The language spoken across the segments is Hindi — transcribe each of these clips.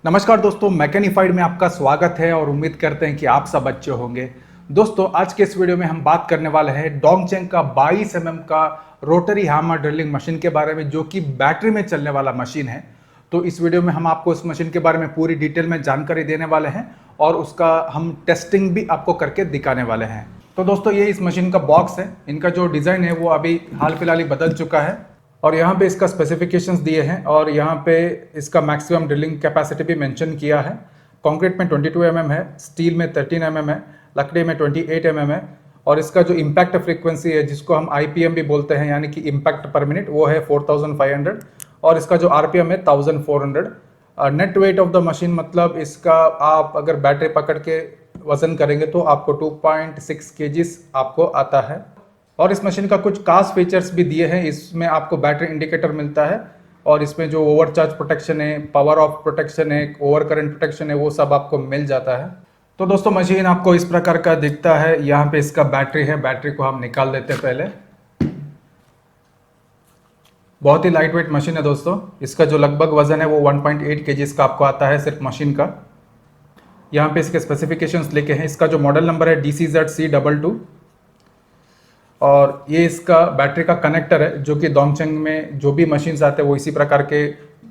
नमस्कार दोस्तों, मैकेनिफाइड में आपका स्वागत है और उम्मीद करते हैं कि आप सब अच्छे होंगे। दोस्तों, आज के इस वीडियो में हम बात करने वाले हैं डोंगचेंग का 22 का रोटरी हैमर ड्रिलिंग मशीन के बारे में, जो कि बैटरी में चलने वाला मशीन है। तो इस वीडियो में हम आपको इस मशीन के बारे में पूरी डिटेल में जानकारी देने वाले हैं और उसका हम टेस्टिंग भी आपको करके दिखाने वाले हैं। तो दोस्तों, ये इस मशीन का बॉक्स है। इनका जो डिज़ाइन है वो अभी हाल फिलहाल ही बदल चुका है और यहाँ पे इसका स्पेसिफिकेशंस दिए हैं और यहाँ पे इसका मैक्सिमम ड्रिलिंग कैपेसिटी भी मेंशन किया है। कंक्रीट में 22 है, स्टील में 13 है, लकड़ी में 28 है और इसका जो इम्पैक्ट फ्रीक्वेंसी है, जिसको हम IPM भी बोलते हैं, यानी कि इम्पैक्ट पर मिनट, वो है 4500 और इसका जो RPM है 1400। Net weight of the machine, मतलब इसका आप अगर बैटरी पकड़ के वजन करेंगे तो आपको 2.6 kg आपको आता है। और इस मशीन का कुछ खास फीचर्स भी दिए हैं। इसमें आपको बैटरी इंडिकेटर मिलता है और इसमें जो ओवरचार्ज प्रोटेक्शन है, पावर ऑफ प्रोटेक्शन है, ओवर करंट प्रोटेक्शन है, वो सब आपको मिल जाता है। तो दोस्तों, मशीन आपको इस प्रकार का दिखता है। यहाँ पे इसका बैटरी है, बैटरी को हम निकाल देते हैं पहले। बहुत ही लाइट वेट मशीन है दोस्तों। इसका जो लगभग वजन है वो 1.8 kg का आपको आता है सिर्फ मशीन का। यहाँ पे इसके स्पेसिफिकेशंस लिखे हैं। इसका जो मॉडल नंबर है DCZ-C22 और ये इसका बैटरी का कनेक्टर है, जो कि डोंगचेंग में जो भी मशीन्स आते हैं वो इसी प्रकार के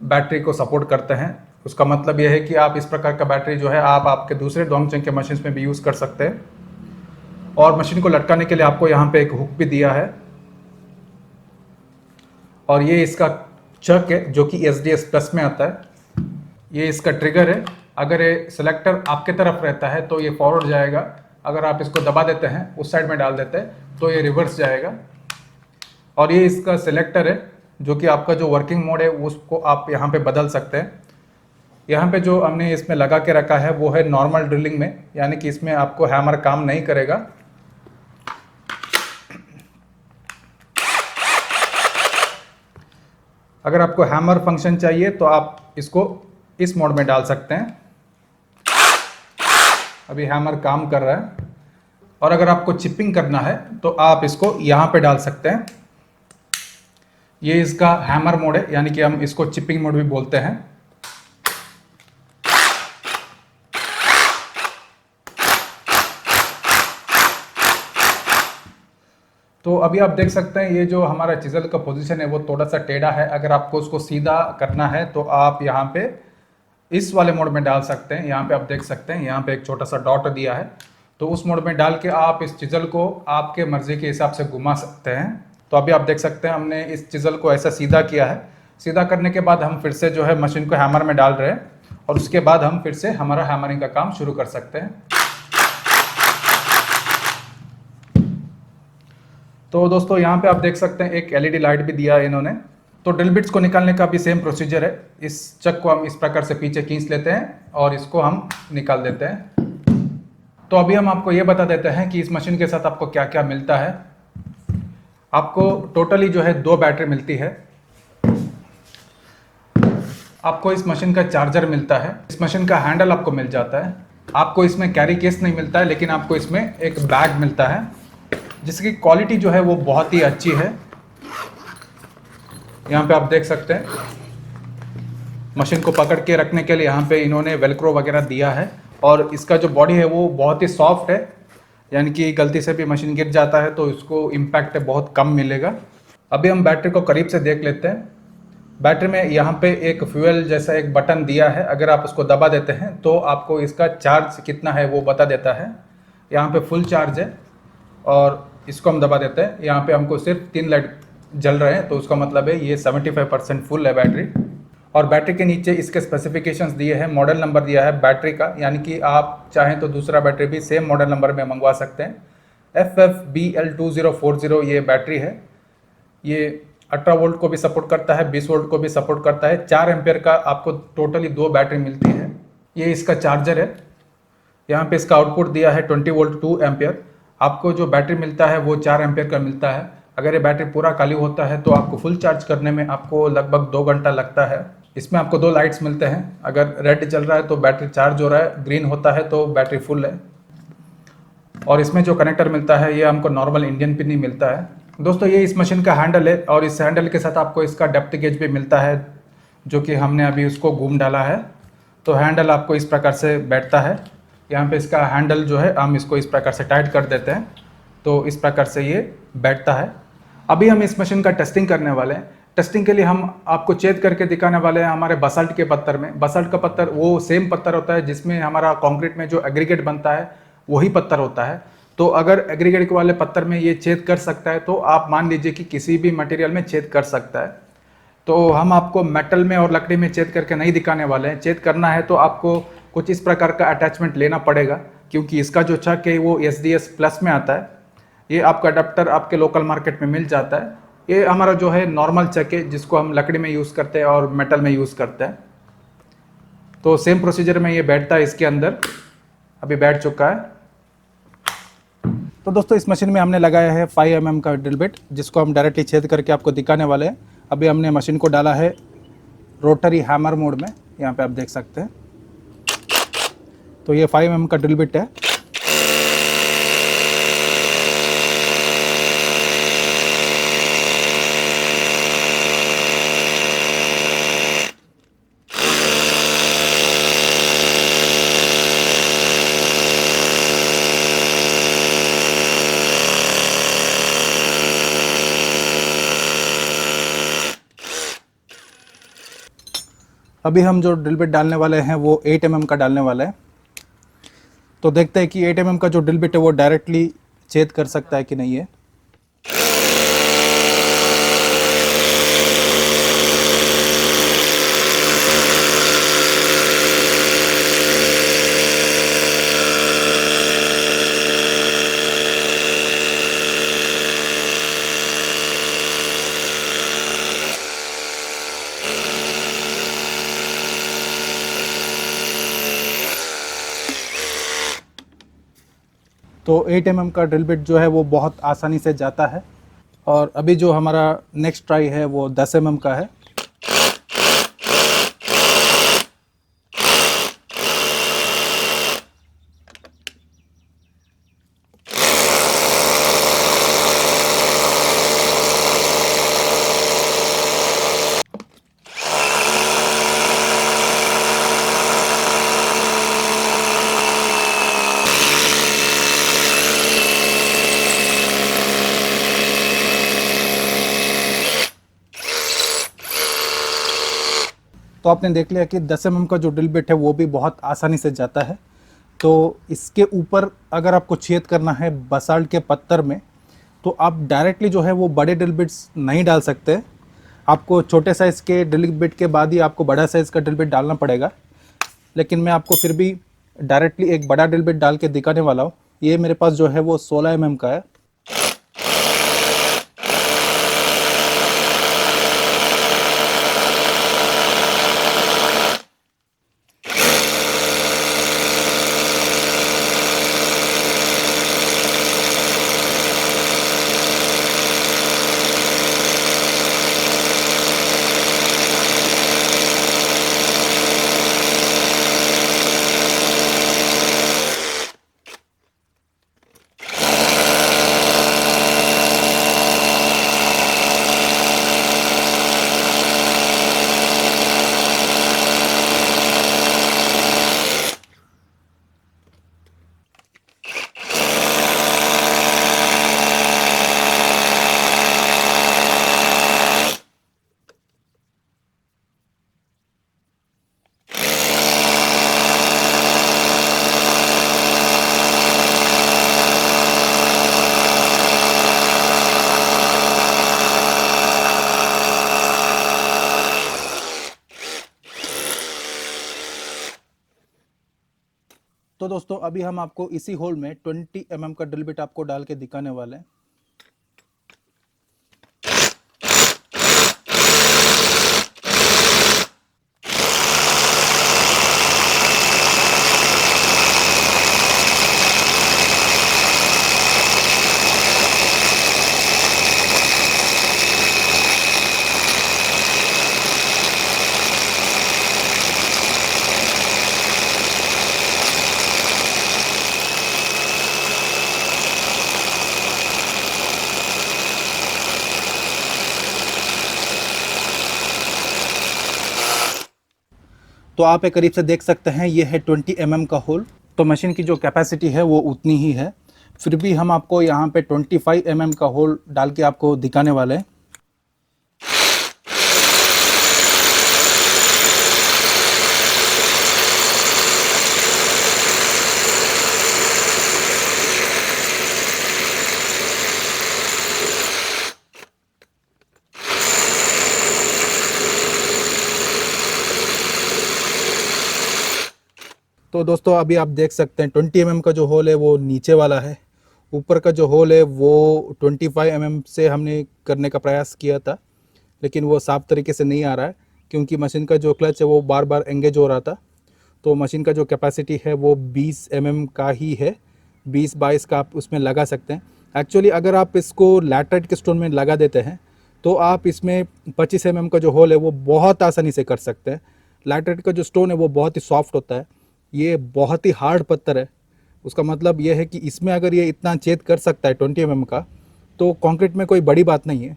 बैटरी को सपोर्ट करते हैं। उसका मतलब ये है कि आप इस प्रकार का बैटरी जो है आप आपके दूसरे डोंगचेंग के मशीन्स में भी यूज़ कर सकते हैं। और मशीन को लटकाने के लिए आपको यहाँ पे एक हुक भी दिया है और ये इसका चक है, जो कि SDS प्लस में आता है। ये इसका ट्रिगर है। अगर ये सिलेक्टर आपके तरफ रहता है तो ये फॉरवर्ड जाएगा, अगर आप इसको दबा देते हैं, उस साइड में डाल देते हैं, तो ये रिवर्स जाएगा। और ये इसका सिलेक्टर है, जो कि आपका जो वर्किंग मोड है उसको आप यहाँ पे बदल सकते हैं। यहाँ पे जो हमने इसमें लगा के रखा है वो है नॉर्मल ड्रिलिंग में, यानी कि इसमें आपको हैमर काम नहीं करेगा। अगर आपको हैमर फंक्शन चाहिए तो आप इसको इस मोड में डाल सकते हैं। अभी हैमर काम कर रहा है। और अगर आपको चिपिंग करना है तो आप इसको यहाँ पे डाल सकते हैं। ये इसका हैमर मोड है, यानी कि हम इसको चिपिंग मोड भी बोलते हैं। तो अभी आप देख सकते हैं ये जो हमारा चिजल का पोजीशन है वो थोड़ा सा टेढ़ा है। अगर आपको उसको सीधा करना है तो आप यहाँ पे इस वाले मोड में डाल सकते हैं। यहाँ पे आप देख सकते हैं, यहाँ पे एक छोटा सा डॉट दिया है, तो उस मोड में डाल के आप इस चिजल को आपके मर्जी के हिसाब से घुमा सकते हैं। तो अभी आप देख सकते हैं हमने इस चिजल को ऐसा सीधा किया है। सीधा करने के बाद हम फिर से जो है मशीन को हैमर में डाल रहे हैं और उसके बाद हम फिर से हमारा हैमरिंग का काम शुरू कर सकते हैं। तो दोस्तों, यहाँ पे आप देख सकते हैं एक LED लाइट भी दिया है इन्होंने। तो ड्रिल बिट्स को निकालने का भी सेम प्रोसीजर है। इस चक को हम इस प्रकार से पीछे खींच लेते हैं और इसको हम निकाल देते हैं। तो अभी हम आपको ये बता देते हैं कि इस मशीन के साथ आपको क्या क्या मिलता है। आपको टोटली जो है 2 बैटरी मिलती है। आपको इस मशीन का चार्जर मिलता है। इस मशीन का हैंडल आपको मिल जाता है। आपको इसमें कैरी केस नहीं मिलता है, लेकिन आपको इसमें एक बैग मिलता है जिसकी क्वालिटी जो है वो बहुत ही अच्छी है। यहाँ पे आप देख सकते हैं मशीन को पकड़ के रखने के लिए यहाँ पे इन्होंने वेलक्रो वगैरह दिया है और इसका जो बॉडी है वो बहुत ही सॉफ्ट है, यानी कि गलती से भी मशीन गिर जाता है तो इसको इम्पैक्ट बहुत कम मिलेगा। अभी हम बैटरी को करीब से देख लेते हैं। बैटरी में यहाँ पे एक फ्यूल जैसा एक बटन दिया है। अगर आप उसको दबा देते हैं तो आपको इसका चार्ज कितना है वो बता देता है। यहाँ पे फुल चार्ज है और इसको हम दबा देते हैं। यहाँ पे हमको सिर्फ 3 लाइट जल रहे हैं, तो उसका मतलब है ये 75% फुल है बैटरी। और बैटरी के नीचे इसके स्पेसिफिकेशंस दिए हैं, मॉडल नंबर दिया है बैटरी का, यानी कि आप चाहें तो दूसरा बैटरी भी सेम मॉडल नंबर में मंगवा सकते हैं। FFBL2040 ये बैटरी है। ये 18 वोल्ट को भी सपोर्ट करता है, 20 वोल्ट को भी सपोर्ट करता है। 4 एम्पियर का आपको टोटली 2 बैटरी मिलती है। ये इसका चार्जर है। यहाँ पे इसका आउटपुट दिया है 20 वोल्ट 2 एम्पियर। आपको जो बैटरी मिलता है वो 4 एम्पियर का मिलता है। अगर ये बैटरी पूरा खाली होता है तो आपको फुल चार्ज करने में आपको लगभग 2 घंटा लगता है। इसमें आपको 2 लाइट्स मिलते हैं। अगर रेड जल रहा है तो बैटरी चार्ज हो रहा है, ग्रीन होता है तो बैटरी फुल है। और इसमें जो कनेक्टर मिलता है ये हमको नॉर्मल इंडियन पिन ही मिलता है। दोस्तों, ये इस मशीन का हैंडल है और इस हैंडल के साथ आपको इसका डेप्थ गेज भी मिलता है, जो कि हमने अभी उसको घूम डाला है। तो हैंडल आपको इस प्रकार से बैठता है। यहाँ पे इसका हैंडल जो है हम इसको इस प्रकार से टाइट कर देते हैं, तो इस प्रकार से ये बैठता है। अभी हम इस मशीन का टेस्टिंग करने वाले हैं। टेस्टिंग के लिए हम आपको छेद करके दिखाने वाले हैं हमारे बसाल्ट के पत्थर में। बसाल्ट का पत्थर वो सेम पत्थर होता है जिसमें हमारा कंक्रीट में जो एग्रीगेट बनता है वही पत्थर होता है। तो अगर एग्रीगेट वाले पत्थर में ये छेद कर सकता है तो आप मान लीजिए कि किसी भी मटेरियल में छेद कर सकता है। तो हम आपको मेटल में और लकड़ी में छेद करके नहीं दिखाने वाले हैं। छेद करना है तो आपको कुछ इस प्रकार का अटैचमेंट लेना पड़ेगा, क्योंकि इसका जो चक है वो SDS प्लस में आता है। ये आपका अडाप्टर आपके लोकल मार्केट में मिल जाता है। ये हमारा जो है नॉर्मल चक है जिसको हम लकड़ी में यूज़ करते हैं और मेटल में यूज़ करते हैं। तो सेम प्रोसीजर में ये बैठता है इसके अंदर, अभी बैठ चुका है। तो दोस्तों इस मशीन में हमने लगाया है 5 mm का ड्रिल बिट, जिसको हम डायरेक्टली छेद करके आपको दिखाने वाले हैं। अभी हमने मशीन को डाला है रोटरी हैमर मोड में, यहाँ पे आप देख सकते हैं। तो ये 5 mm का ड्रिल बिट है। अभी हम जो ड्रिल बिट डालने वाले हैं वो 8 mm का डालने वाला है। तो देखते हैं कि 8 mm का जो ड्रिल बिट है वो डायरेक्टली छेद कर सकता है कि नहीं है। तो 8 mm का ड्रिल बिट जो है वो बहुत आसानी से जाता है। और अभी जो हमारा नेक्स्ट ट्राई है वो 10 mm का है। तो आपने देख लिया कि 10 mm का जो ड्रिल बिट है वो भी बहुत आसानी से जाता है। तो इसके ऊपर अगर आपको छेद करना है बसाल्ट के पत्थर में, तो आप डायरेक्टली जो है वो बड़े ड्रिल बिट्स नहीं डाल सकते। आपको छोटे साइज़ के ड्रिल बिट के बाद ही आपको बड़ा साइज़ का ड्रिल बिट डालना पड़ेगा। लेकिन मैं आपको फिर भी डायरेक्टली एक बड़ा ड्रिल बिट डाल के दिखाने वाला हूँ। ये मेरे पास जो है वो 16 mm का है। तो दोस्तों अभी हम आपको इसी होल में 20 mm का ड्रिल बिट आपको डाल के दिखाने वाले हैं। तो आप एक करीब से देख सकते हैं ये है 20 mm का होल। तो मशीन की जो कैपेसिटी है वो उतनी ही है, फिर भी हम आपको यहाँ पे 25 mm का होल डाल के आपको दिखाने वाले हैं। तो दोस्तों अभी आप देख सकते हैं 20 mm का जो होल है वो नीचे वाला है, ऊपर का जो होल है वो 25 mm से हमने करने का प्रयास किया था, लेकिन वो साफ तरीके से नहीं आ रहा है क्योंकि मशीन का जो क्लच है वो बार बार एंगेज हो रहा था। तो मशीन का जो कैपेसिटी है वो 20 mm का ही है, 20-22 का आप उसमें लगा सकते हैं। एक्चुअली अगर आप इसको लैटराइट के स्टोन में लगा देते हैं तो आप इसमें 25 mm का जो होल है वो बहुत आसानी से कर सकते हैं। लैटराइट का जो स्टोन है वो बहुत ही सॉफ्ट होता है, ये बहुत ही हार्ड पत्थर है। उसका मतलब ये है कि इसमें अगर ये इतना छेद कर सकता है 20 mm का, तो कंक्रीट में कोई बड़ी बात नहीं है।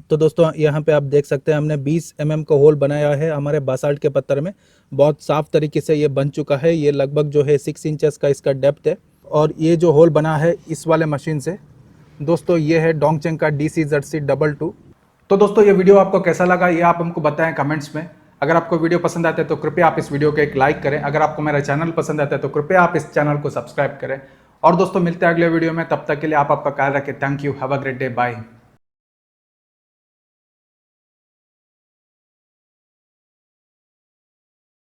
तो दोस्तों यहाँ पे आप देख सकते हैं हमने 20 mm का होल बनाया है हमारे बासाल्ट के पत्थर में। बहुत साफ तरीके से ये बन चुका है। ये लगभग जो है 6 इंचेस का इसका डेप्थ है, और ये जो होल बना है इस वाले मशीन से दोस्तों ये है डोंगचेंग का DC-ZC22। तो दोस्तों ये वीडियो आपको कैसा लगा ये आप हमको बताएं कमेंट्स में। अगर आपको वीडियो पसंद आते हैं तो कृपया आप इस वीडियो को एक लाइक करें। अगर आपको मेरा चैनल पसंद आता है तो कृपया आप इस चैनल को सब्सक्राइब करें। और दोस्तों मिलते हैं अगले वीडियो में, तब तक के लिए आप आपका ख्याल रखें। Thank you, have a great day, bye.